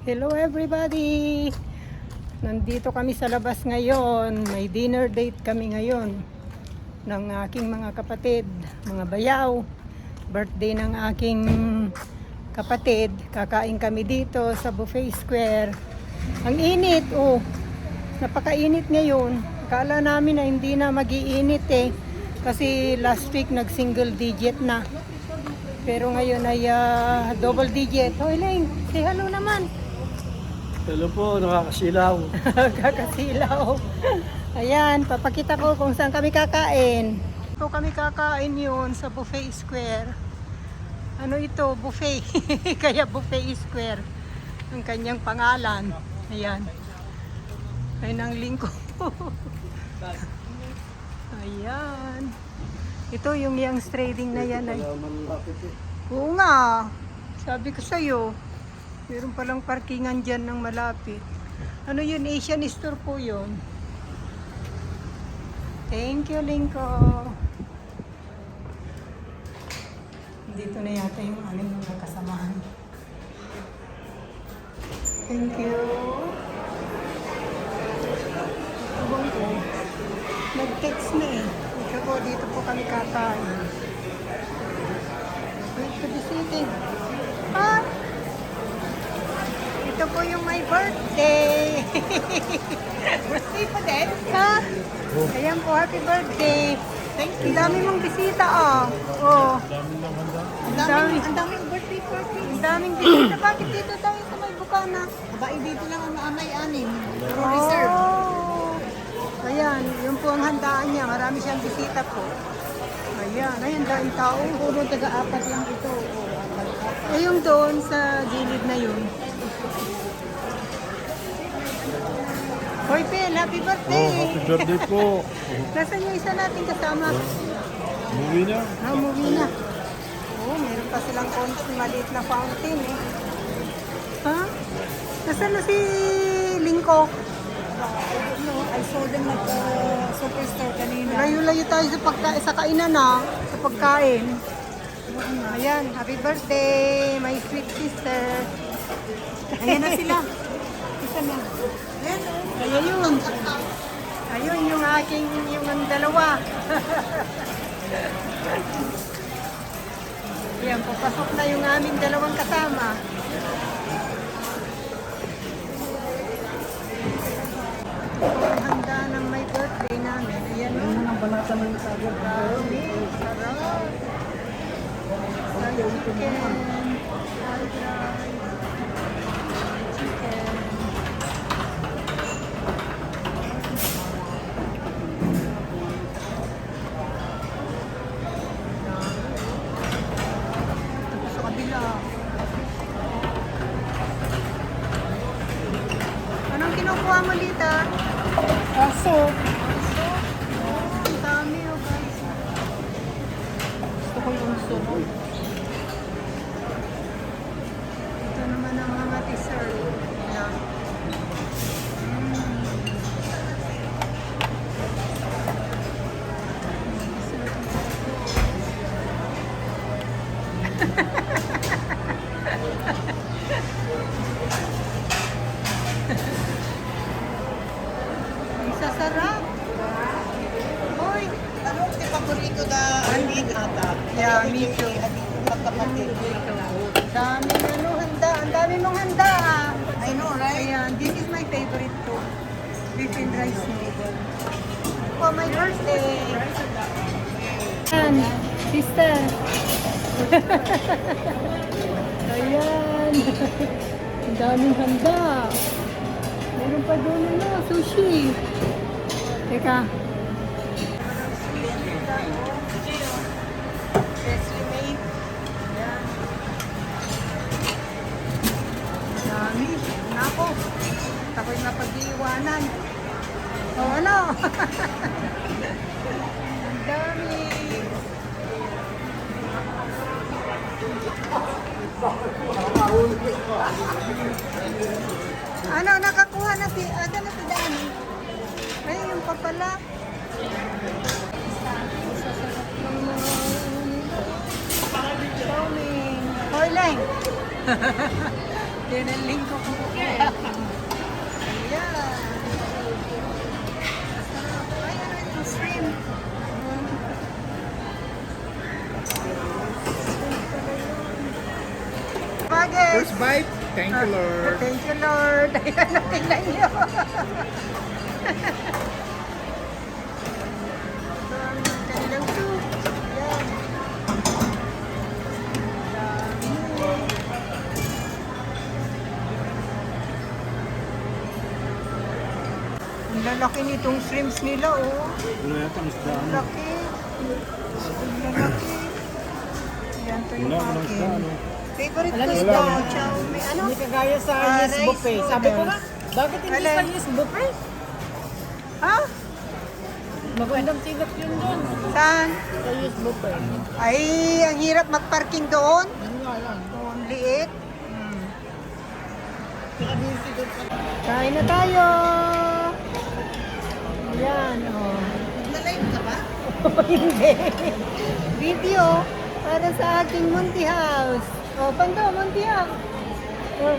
Hello everybody! Nandito kami sa labas ngayon. May dinner date kami ngayon ng aking mga kapatid, mga bayaw. Birthday ng aking kapatid. Kakain kami dito sa Buffet Square. Ang init, oh. Napakainit ngayon. Akala namin na hindi na mag-iinit eh. Kasi last week nag single digit na. Pero ngayon ay double digit. Hoy Leng, say hello naman. Hello po, nakakasilaw. Kakasilaw. Ayan, papakita ko kung saan kami kakain. Ito kami kakain yun sa Buffet Square. Ano ito? Buffet. Kaya Buffet Square. Ang kanyang pangalan. Ayan. Ay nang lingko. Ayan. Ito yung Young's Trading na yan. Ay. Oo nga. Sabi ko sa'yo. Meron palang parkingan dyan ng malapit. Ano yun? Asian store po yun. Thank you, Lingko. Dito na yata yung aming mga kasamahan. Thank you. Abang ko. Nag-text na eh. Ikaw po, dito po kami kakain. Wait to be seated. Ah! Ito po yung my birthday. Birthday pa din? Ha? Ayan po, happy birthday. Thank you. Ang dami mong bisita, oh. Oh. Ang daming birthday party. Ang daming bisita. Bakit dito tayo sa may bukana? Abay, dito lang ang amay-anin. Puro reserve. Oh. Ayan, yun po ang handaan niya. Marami siyang bisita po. Ayan, ayun daing tao. Puro taga-apat lang ito. Eh, yung doon sa gilid na yun. Hoy, Pel, happy birthday! Oh, happy birthday po. Nasaan yung isa nating kasama? Umuwi na. Umuwi na. Oo, meron pa silang konti maliit na fountain eh. Ha? Nasaan na si Lingko? No, I saw them at the superstore kanina. Layo-layo tayo sa kainan na, sa pagkain. Ayan, happy birthday, my sweet sister. Ayan na sila. Isa na. Ayan, Kaya yun. Ayun yung aking, yung ang dalawa. Yan, papasok na yung aming dalawang kasama. Ito po ang handa ng my birthday namin. Ayan o. ang balatan ng sagad. Dami. Sarap. Fried chicken. Fried rice. Chicken. Sa kabila. Anong kinukuha mo dito? Aso. Ang dami oh guys. Gusto ko yung sunod. Ito naman ang mga dessert. Ayan. Ang sasarap. Hoy. Ano, di paborito na anin ata. Yeah, me too. Magkapatid. Daming ano, handa. Ang dami mong handa ah. I know, right? Ayan, this is my favorite too. Beef and rice noodle. For my birthday. Ayan, sister. Ayan. Ang daming handa. Meron pa doon ano, sushi. Teka. Freshly made. Ayan. Dami. Nako. Ako'y napag-iiwanan. O ano? Ang dami. Ano, nakakuha na si, na si Dani. Ay, yung papala. Sasarap ng mga Hoy, Leng. Yan ang lingko ko. Ayan. Ayan yung shrimp. Bagay. First bite, thank you Lord. Thank you, Lord. Ayan, natingnan nyo. Ito ang kanilang soup. Ayan. Ang lalaki nitong shrimps nila, oh. Wala yata ang isda. Ang laki. Ang lalaki. Ayan, ito yung Wala ko ng akin. isda. Ano? Favorite ko Wala. isda, chow mein. Ano? Hindi kagaya sa yes rice buffet. Sabi ko nga, noodles. bakit hindi Alin? sa yes buffet? Ha? Magandang sigat yun doon. Saan? Sa yes buffet. Ay, ang hirap magparking doon. Yun nga lang. Doon, liit. Saka din sigat sa... Kain na tayo. Ayan, oh. Nalive ka ba? Hindi. Video para sa aking Monty House. Oh, Pando, Monty House. Oh.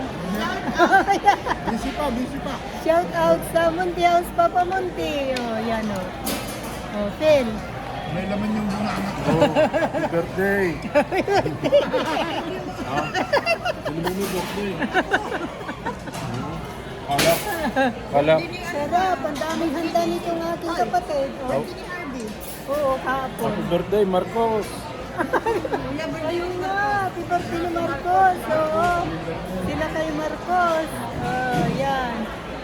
Busy pa. Shout out sa Monty House, Papa Monty. Oh, yan oh. Oh, Phil. May laman yung bunga anak ko. Oh, happy birthday. Ha? Sino mo may birthday? Kalap. Sarap, ang daming handa nitong aking kapatid. Oh. Oo, kahapon. Happy birthday, Marcos. Ayun nga, happy birthday ni Marcos. Oo, sila kay Marcos. Oh, yan.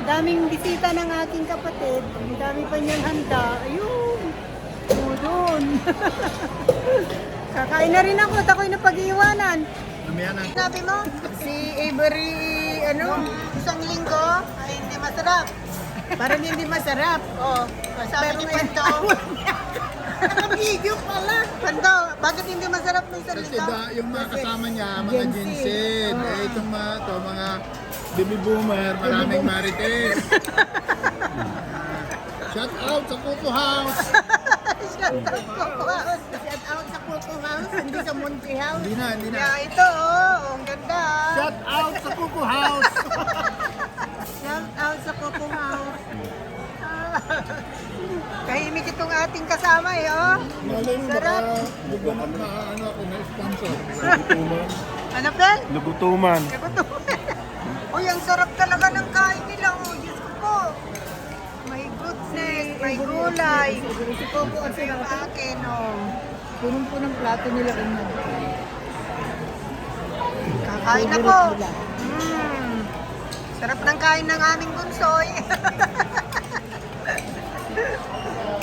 Daming bisita ng aking kapatid. Ang dami pa niyang handa. Ayun. Oo, doon. Kakain na rin ako at ako'y napag-iwanan. Mamaya na. Sabi mo, si Avery, isang linggo, ay hindi masarap. Parang hindi masarap. Oh, sabi ni Pando. Nakabigyo pala. Pando, bakit hindi masarap ng isang Kasi linggo? yung mga kasama niya, mga Gen Z. Jensen, itong mga baby boomer, maraming marites. Shout out sa Kuko House. Shout out po. Shout out sa Coco House, hindi sa Monty House. Hindi na. Yeah, ito ang ganda. Shout out sa Kuko House. Shout out sa Coco House. Tahimik itong ating kasama eh, oh. Malay mo Sarap. baka bigyan na ako na sponsor. Lugutuman. Ano, Pel? Lugutuman. Uy, ang sarap talaga ng kain nila, oh. Diyos ko po. May goodness, may gulay. Ito yung akin, oh. Punong-punong plato nila rin na. Kakain ako. Sarap ng kain ng aming bunsoy.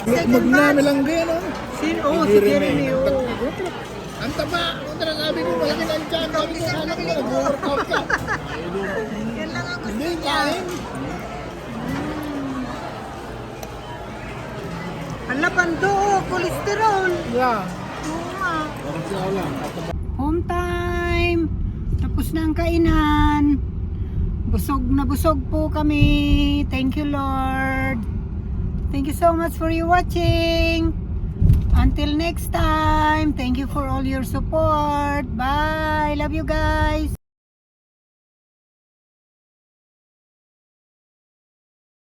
Magnami lang din, oh. Sino? Si Jeremy, oh. Ang taba, kontra sabi ko, malaki ng tiyan. Sabi ko, anak mo, nag-workout ka. Yan lang ang gusto Hindi, niya. kain. Ang lapando, oh, kolesterol. Yeah. Oo nga. Parang siya lang. Home time. Tapos na ang kainan. Busog po kami. Thank you, Lord. Thank you so much for your watching. Until next time, thank you for all your support. Bye. Love you guys.